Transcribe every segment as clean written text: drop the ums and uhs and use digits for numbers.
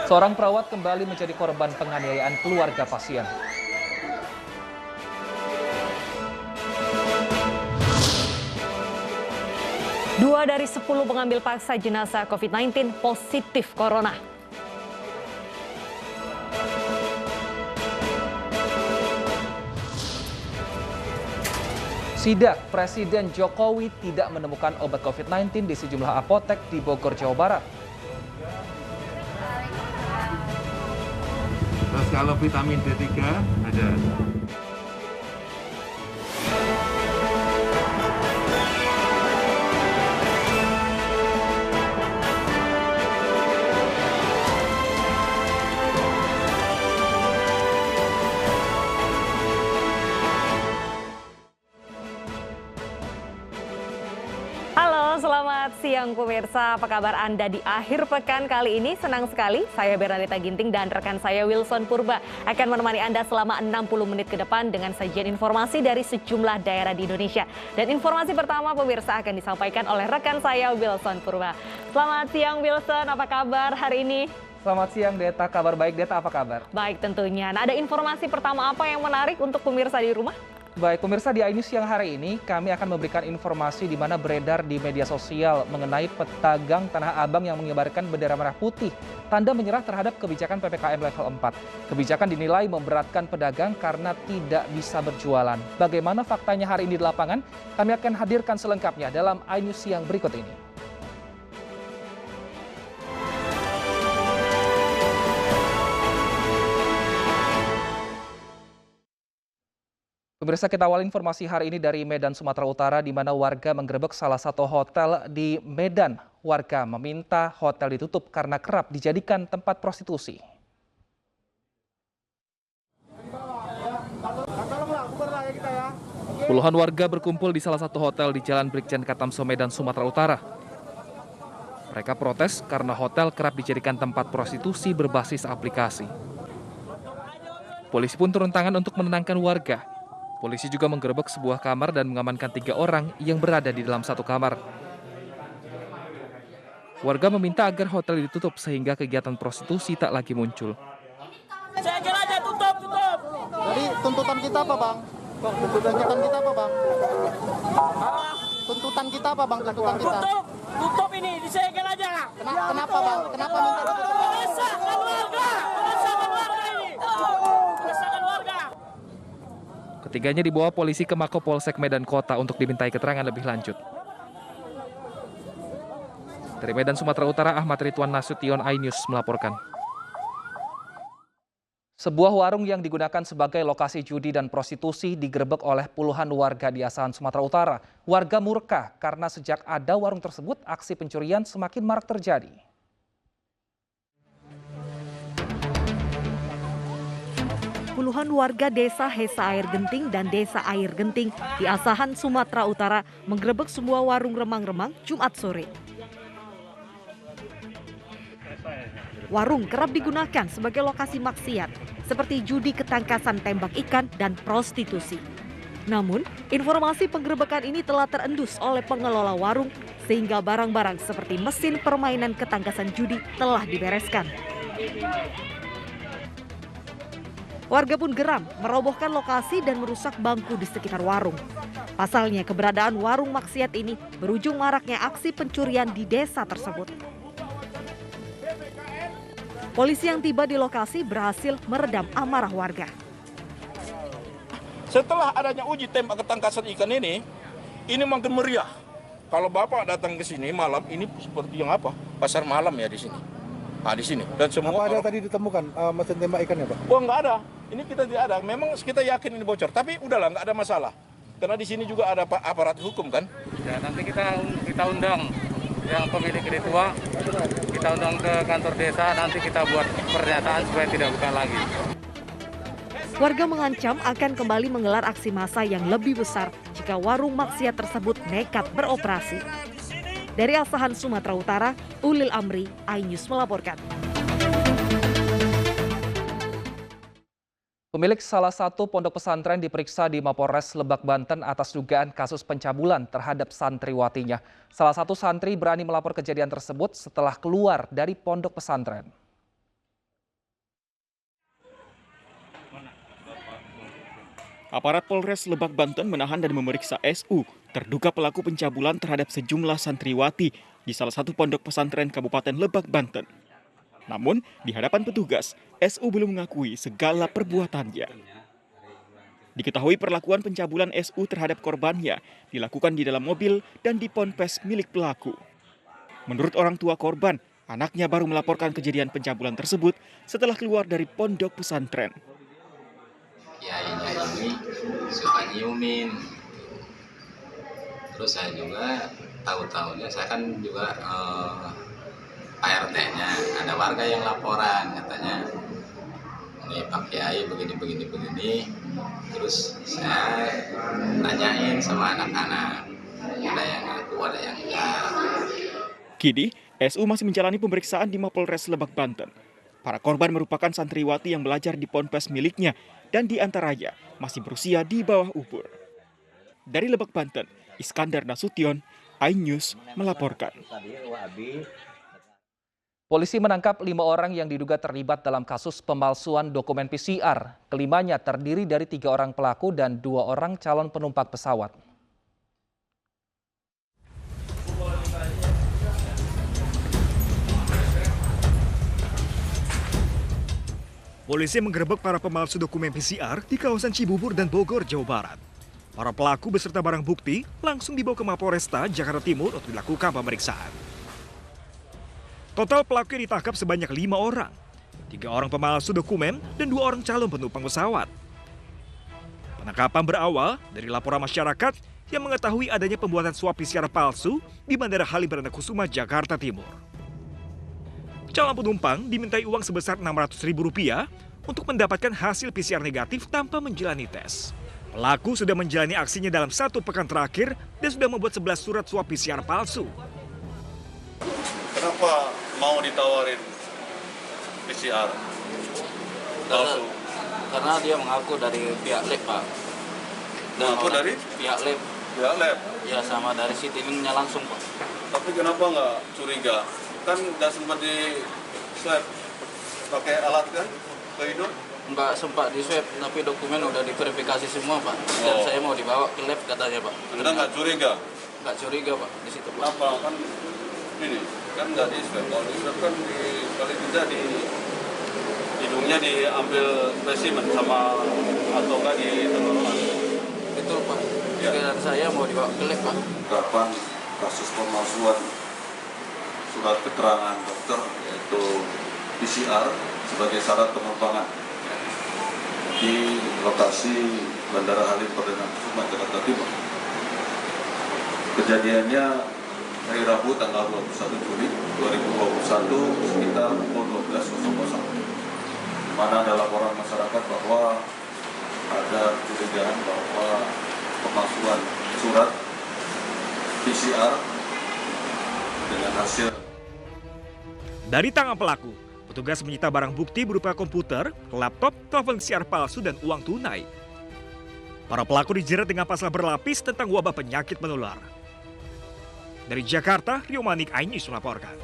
Seorang perawat kembali menjadi korban penganiayaan keluarga pasien. Dua dari 10 pengambil paksa jenazah COVID-19 positif corona. Sidak, Presiden Jokowi tidak menemukan obat COVID-19 di sejumlah apotek di Bogor, Jawa Barat. Terus kalau vitamin D3 ada. Selamat siang pemirsa, apa kabar Anda di akhir pekan kali ini? Senang sekali, saya Bernadita Ginting dan rekan saya Wilson Purba akan menemani Anda selama 60 menit ke depan dengan sajian informasi dari sejumlah daerah di Indonesia. Dan informasi pertama pemirsa akan disampaikan oleh rekan saya Wilson Purba. Selamat siang Wilson, apa kabar hari ini? Selamat siang Deta, kabar baik Deta, apa kabar? Baik tentunya, nah ada informasi pertama apa yang menarik untuk pemirsa di rumah? Baik, pemirsa, di iNews siang hari ini kami akan memberikan informasi di mana beredar di media sosial mengenai pedagang Tanah Abang yang mengibarkan bendera merah putih, tanda menyerah terhadap kebijakan PPKM level 4. Kebijakan dinilai memberatkan pedagang karena tidak bisa berjualan. Bagaimana faktanya hari ini di lapangan? Kami akan hadirkan selengkapnya dalam iNews siang berikut ini. Pemirsa, kita awal informasi hari ini dari Medan, Sumatera Utara, di mana warga menggerebek salah satu hotel di Medan. Warga meminta hotel ditutup karena kerap dijadikan tempat prostitusi. Puluhan warga berkumpul di salah satu hotel di Jalan Brigjen Katamso, Medan, Sumatera Utara. Mereka protes karena hotel kerap dijadikan tempat prostitusi berbasis aplikasi. Polisi pun turun tangan untuk menenangkan warga. Polisi juga menggerebek sebuah kamar dan mengamankan 3 orang yang berada di dalam satu kamar. Warga meminta agar hotel ditutup sehingga kegiatan prostitusi tak lagi muncul. Saya kira aja tutup. Jadi tuntutan kita apa, Bang? Tuntutan kita apa, Bang? Tuntutan kita apa, Bang? Tuntutan kita. Tutup ini, disegel aja. Kenapa, Bang? Kenapa minta ditutup? Meresahkan warga ini. Meresahkan warga. Ketiganya dibawa polisi ke Mako Polsek Medan Kota untuk dimintai keterangan lebih lanjut. Dari Medan, Sumatera Utara, Ahmad Ridwan Nasution, iNews melaporkan. Sebuah warung yang digunakan sebagai lokasi judi dan prostitusi digerebek oleh puluhan warga di Asahan, Sumatera Utara. Warga murka karena sejak ada warung tersebut, aksi pencurian semakin marak terjadi. Puluhan warga desa Hesa Air Genting dan desa Air Genting di Asahan, Sumatera Utara menggerebek sebuah warung remang-remang Jumat sore. Warung kerap digunakan sebagai lokasi maksiat seperti judi ketangkasan tembak ikan dan prostitusi. Namun, informasi penggerebekan ini telah terendus oleh pengelola warung sehingga barang-barang seperti mesin permainan ketangkasan judi telah dibereskan. Warga pun geram merobohkan lokasi dan merusak bangku di sekitar warung. Pasalnya keberadaan warung maksiat ini berujung maraknya aksi pencurian di desa tersebut. Polisi yang tiba di lokasi berhasil meredam amarah warga. Setelah adanya uji tembak ketangkasan ikan ini makin meriah. Kalau Bapak datang ke sini malam, ini seperti yang apa? Pasar malam ya di sini. Nah, di sini. Dan semua Apa ada tadi ditemukan mesin tembak ikannya, Pak? Oh, nggak ada. Ini kita tidak ada. Memang kita yakin ini bocor. Tapi udahlah, nggak ada masalah. Karena di sini juga ada aparat hukum kan. Ya, nanti kita undang yang pemilik ritual, kita undang ke kantor desa, nanti kita buat pernyataan supaya tidak buka lagi. Warga mengancam akan kembali menggelar aksi massa yang lebih besar jika warung maksiat tersebut nekat beroperasi. Dari Asahan, Sumatera Utara, Ulil Amri, iNews melaporkan. Pemilik salah satu pondok pesantren diperiksa di Mapolres Lebak, Banten atas dugaan kasus pencabulan terhadap santriwatinya. Salah satu santri berani melapor kejadian tersebut setelah keluar dari pondok pesantren. Aparat Polres Lebak, Banten menahan dan memeriksa SU, terduga pelaku pencabulan terhadap sejumlah santriwati di salah satu pondok pesantren Kabupaten Lebak, Banten. Namun, di hadapan petugas, SU belum mengakui segala perbuatannya. Diketahui perlakuan pencabulan SU terhadap korbannya dilakukan di dalam mobil dan di ponpes milik pelaku. Menurut orang tua korban, anaknya baru melaporkan kejadian pencabulan tersebut setelah keluar dari pondok pesantren. Kiainya ini suka nyiumin. Terus saya juga tahu-tahunya, saya kan juga ART-nya, ada warga yang laporan katanya ini Pak Kiai begini. Terus saya nanyain sama anak-anak, ada yang ngaku, ada yang enggak. Kini, SU masih menjalani pemeriksaan di Mapolres Lebak, Banten. Para korban merupakan santriwati yang belajar di ponpes miliknya dan diantaranya masih berusia di bawah umur. Dari Lebak, Banten, Iskandar Nasution, iNews melaporkan. Polisi menangkap 5 orang yang diduga terlibat dalam kasus pemalsuan dokumen PCR. Kelimanya terdiri dari 3 orang pelaku dan 2 orang calon penumpang pesawat. Polisi menggerebek para pemalsu dokumen PCR di kawasan Cibubur dan Bogor, Jawa Barat. Para pelaku beserta barang bukti langsung dibawa ke Mapolresta Jakarta Timur untuk dilakukan pemeriksaan. Total pelaku yang ditangkap sebanyak 5 orang. 3 orang pemalsu dokumen dan 2 orang calon penumpang pesawat. Penangkapan berawal dari laporan masyarakat yang mengetahui adanya pembuatan swab PCR palsu di Bandara Halim Perdana Kusuma, Jakarta Timur. Calon penumpang dimintai uang sebesar Rp600.000 untuk mendapatkan hasil PCR negatif tanpa menjalani tes. Pelaku sudah menjalani aksinya dalam 1 pekan terakhir dan sudah membuat 11 surat swab PCR palsu. Kenapa mau ditawarin PCR palsu? Karena dia mengaku dari pihak lab, Pak. Mengaku dari? Pihak lab. Pihak lab? Ya, sama dari Citilink-nya langsung, Pak. Tapi kenapa nggak curiga? Kan nggak sempat di swab pakai alat kan ke hidung? Nggak sempat di swab, tapi dokumen udah diverifikasi semua, Pak. Dan saya mau dibawa ke lab katanya, Pak. Anda nggak curiga? Nggak curiga, Pak, di situ, Pak. Kenapa? Kan ini, kan nggak di swab. Kalau di swab kan paling tidak di hidungnya diambil spesimen sama atau nggak di tenggorokan. Itu, Pak. Ya. Dan saya mau dibawa ke lab, Pak. Kapan kasus pemalsuan surat keterangan dokter yaitu PCR sebagai syarat penerbangan di lokasi Bandara Halim Perdana Kusuma, Jakarta Timur. Kejadiannya hari Rabu tanggal 21 Juli 2021 sekitar pukul 12.00, di mana ada laporan masyarakat bahwa ada kecurigaan bahwa pemalsuan surat PCR dengan hasil. Dari tangan pelaku, petugas menyita barang bukti berupa komputer, laptop, telepon PCR palsu, dan uang tunai. Para pelaku dijerat dengan pasal berlapis tentang wabah penyakit menular. Dari Jakarta, Rio Manik, iNews melaporkan.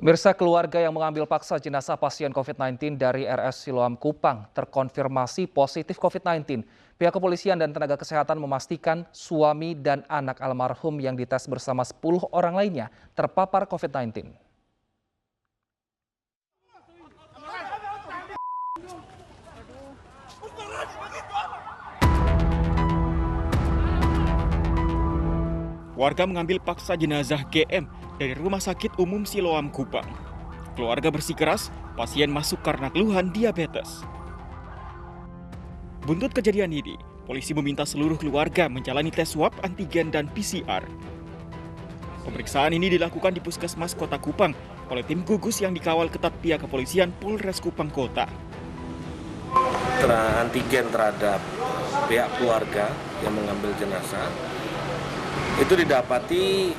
Pemirsa, keluarga yang mengambil paksa jenazah pasien COVID-19 dari RS Siloam Kupang terkonfirmasi positif COVID-19. Pihak kepolisian dan tenaga kesehatan memastikan suami dan anak almarhum yang dites bersama 10 orang lainnya terpapar COVID-19. Warga mengambil paksa jenazah GM dari Rumah Sakit Umum Siloam Kupang. Keluarga bersikeras, pasien masuk karena keluhan diabetes. Buntut kejadian ini, polisi meminta seluruh keluarga menjalani tes swab antigen dan PCR. Pemeriksaan ini dilakukan di Puskesmas Kota Kupang oleh tim gugus yang dikawal ketat pihak kepolisian Polres Kupang Kota. Antigen terhadap pihak keluarga yang mengambil jenazah itu didapati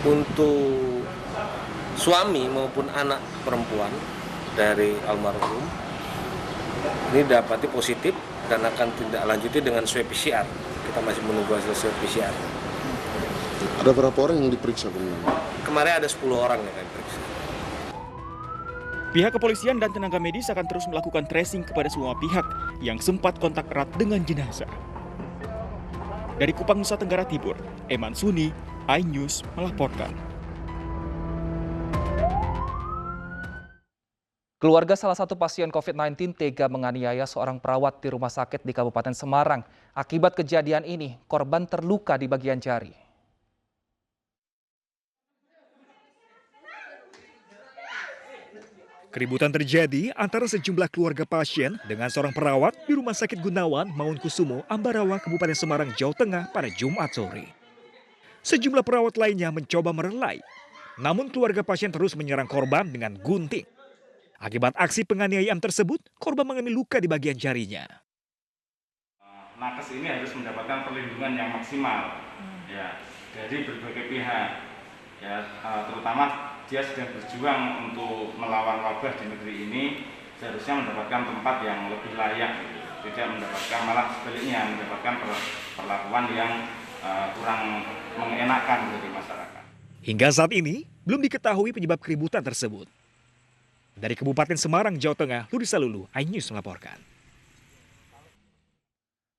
untuk suami maupun anak perempuan dari almarhum ini dapati positif dan akan tindak lanjuti dengan swab PCR. Kita masih menunggu hasil swab PCR. Ada berapa orang yang diperiksa? Kemarin ada 10 orang yang diperiksa. Pihak kepolisian dan tenaga medis akan terus melakukan tracing kepada semua pihak yang sempat kontak erat dengan jenazah. Dari Kupang, Nusa Tenggara Timur, Eman Suni, iNews melaporkan. Keluarga salah satu pasien COVID-19 tega menganiaya seorang perawat di rumah sakit di Kabupaten Semarang. Akibat kejadian ini, korban terluka di bagian jari. Keributan terjadi antara sejumlah keluarga pasien dengan seorang perawat di Rumah Sakit Gunawan Mangunkusumo, Ambarawa, Kabupaten Semarang, Jawa Tengah pada Jumat sore. Sejumlah perawat lainnya mencoba merelai, namun keluarga pasien terus menyerang korban dengan gunting. Akibat aksi penganiayaan tersebut, korban mengalami luka di bagian jarinya. Nakes ini harus mendapatkan perlindungan yang maksimal ya dari berbagai pihak. Ya, terutama dia sedang berjuang untuk melawan wabah di negeri ini, seharusnya mendapatkan tempat yang lebih layak, tidak mendapatkan, malah sebaliknya mendapatkan perlakuan yang kurang mengenakan dari masyarakat. Hingga saat ini, belum diketahui penyebab keributan tersebut. Dari Kabupaten Semarang, Jawa Tengah, Lurisa Lulu, iNews melaporkan.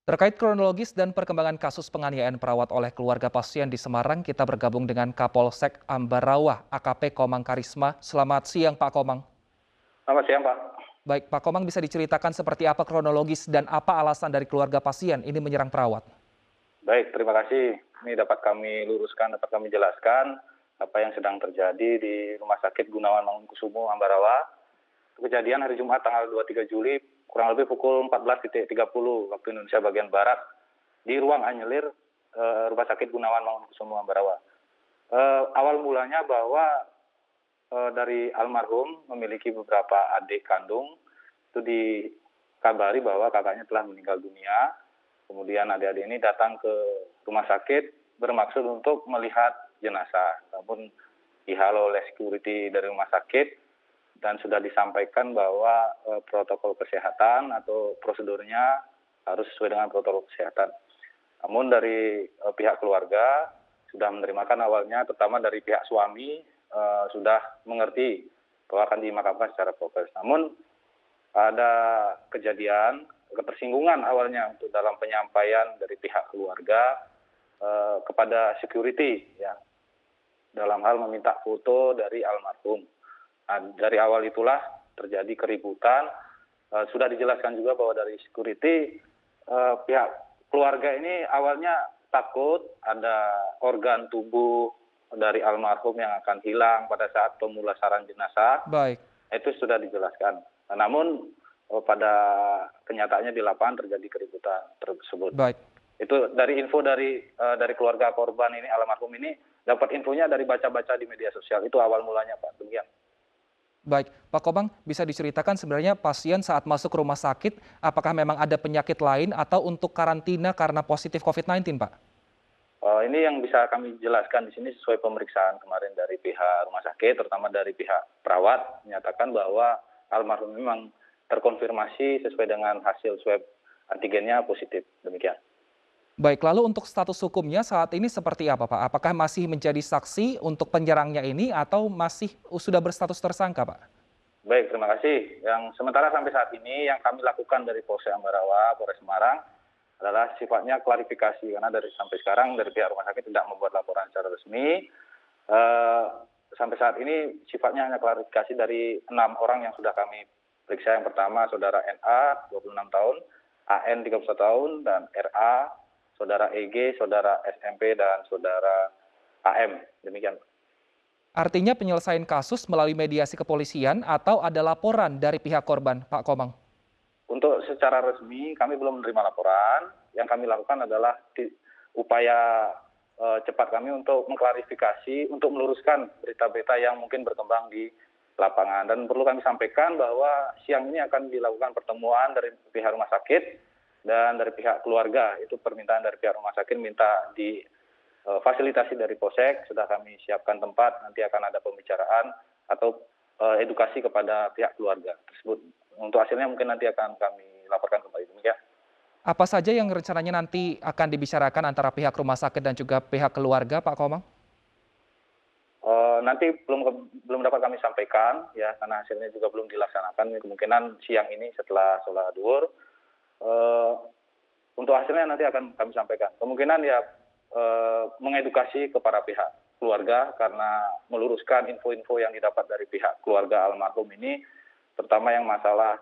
Terkait kronologis dan perkembangan kasus penganiayaan perawat oleh keluarga pasien di Semarang, kita bergabung dengan Kapolsek Ambarawa, AKP Komang Karisma. Selamat siang, Pak Komang. Selamat siang, Pak. Baik, Pak Komang, bisa diceritakan seperti apa kronologis dan apa alasan dari keluarga pasien ini menyerang perawat? Baik, terima kasih. Ini dapat kami luruskan, dapat kami jelaskan apa yang sedang terjadi di Rumah Sakit Gunawan Mangunkusumo, Ambarawa. Kejadian hari Jumat tanggal 23 Juli, kurang lebih pukul 14.30 waktu Indonesia bagian Barat, di ruang anyelir Rumah Sakit Gunawan Mangunkusumo, Ambarawa. Awal mulanya bahwa dari almarhum memiliki beberapa adik kandung, itu dikabari bahwa kakaknya telah meninggal dunia. Kemudian adik-adik ini datang ke rumah sakit bermaksud untuk melihat jenazah, namun dihalau oleh security dari rumah sakit dan sudah disampaikan bahwa protokol kesehatan atau prosedurnya harus sesuai dengan protokol kesehatan. Namun dari pihak keluarga sudah menerimakan awalnya, terutama dari pihak suami sudah mengerti bahwa akan dimakamkan secara proper. Namun ada kejadian ketersinggungan awalnya untuk dalam penyampaian dari pihak keluarga kepada security, ya, dalam hal meminta foto dari almarhum. Nah, dari awal itulah terjadi keributan. Sudah dijelaskan juga bahwa dari security pihak keluarga ini awalnya takut ada organ tubuh dari almarhum yang akan hilang pada saat pemulasaran jenazah. Baik. Itu sudah dijelaskan. Namun pada kenyataannya di lapangan terjadi keributan tersebut. Baik. Itu dari info dari keluarga korban ini, almarhum ini, dapat infonya dari baca-baca di media sosial. Itu awal mulanya, Pak. Demikian. Baik, Pak Komang, bisa diceritakan sebenarnya pasien saat masuk rumah sakit, apakah memang ada penyakit lain atau untuk karantina karena positif COVID-19, Pak? Ini yang bisa kami jelaskan di sini sesuai pemeriksaan kemarin dari pihak rumah sakit, terutama dari pihak perawat, menyatakan bahwa almarhum memang terkonfirmasi sesuai dengan hasil swab antigennya positif. Demikian. Baik, lalu untuk status hukumnya saat ini seperti apa, Pak? Apakah masih menjadi saksi untuk penyerangnya ini atau masih sudah berstatus tersangka, Pak? Baik, terima kasih. Yang sementara sampai saat ini yang kami lakukan dari Polsek Ambarawa, Polres Semarang adalah sifatnya klarifikasi, karena dari sampai sekarang dari pihak rumah sakit tidak membuat laporan secara resmi. Sampai saat ini sifatnya hanya klarifikasi dari 6 orang yang sudah kami periksa. Yang pertama saudara NA 26 tahun, AN 31 tahun, dan RA, saudara EG, saudara SMP, dan saudara AM. Demikian. Artinya penyelesaian kasus melalui mediasi kepolisian atau ada laporan dari pihak korban, Pak Komang? Untuk secara resmi kami belum menerima laporan. Yang kami lakukan adalah upaya cepat kami untuk mengklarifikasi, untuk meluruskan berita-berita yang mungkin berkembang di lapangan. Dan perlu kami sampaikan bahwa siang ini akan dilakukan pertemuan dari pihak rumah sakit dan dari pihak keluarga. Itu permintaan dari pihak rumah sakit, minta difasilitasi dari Polsek. Sudah kami siapkan tempat, nanti akan ada pembicaraan atau edukasi kepada pihak keluarga tersebut. Untuk hasilnya mungkin nanti akan kami laporkan kembali. Demikian. Apa saja yang rencananya nanti akan dibicarakan antara pihak rumah sakit dan juga pihak keluarga, Pak Komang? Nanti belum dapat kami sampaikan ya, karena hasilnya juga belum dilaksanakan. Kemungkinan siang ini setelah sholat duhur. Untuk hasilnya nanti akan kami sampaikan. Kemungkinan ya mengedukasi ke para pihak keluarga karena meluruskan info-info yang didapat dari pihak keluarga almarhum ini, terutama yang masalah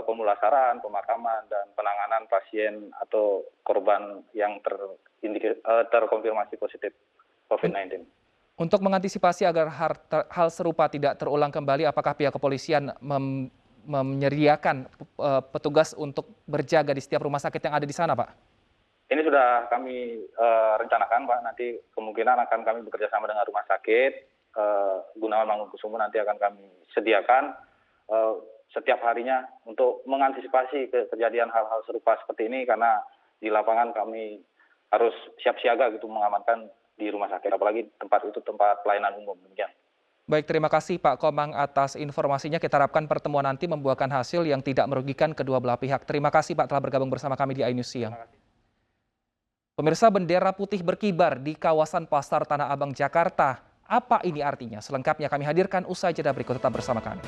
pemulasaran, pemakaman, dan penanganan pasien atau korban yang terkonfirmasi positif COVID-19. Untuk mengantisipasi agar hal serupa tidak terulang kembali, apakah pihak kepolisian menyediakan petugas untuk berjaga di setiap rumah sakit yang ada di sana, Pak? Ini sudah kami rencanakan, Pak. Nanti kemungkinan akan kami bekerja sama dengan rumah sakit Gunawan Mangunkusumo, nanti akan kami sediakan setiap harinya untuk mengantisipasi kejadian hal-hal serupa seperti ini, karena di lapangan kami harus siap siaga gitu mengamankan di rumah sakit, apalagi tempat itu tempat pelayanan umum. Demikian. Baik, terima kasih Pak Komang atas informasinya. Kita harapkan pertemuan nanti membuahkan hasil yang tidak merugikan kedua belah pihak. Terima kasih Pak telah bergabung bersama kami di iNews Siang. Pemirsa, bendera putih berkibar di kawasan Pasar Tanah Abang, Jakarta. Apa ini artinya? Selengkapnya kami hadirkan usai jeda berikut, tetap bersama kami.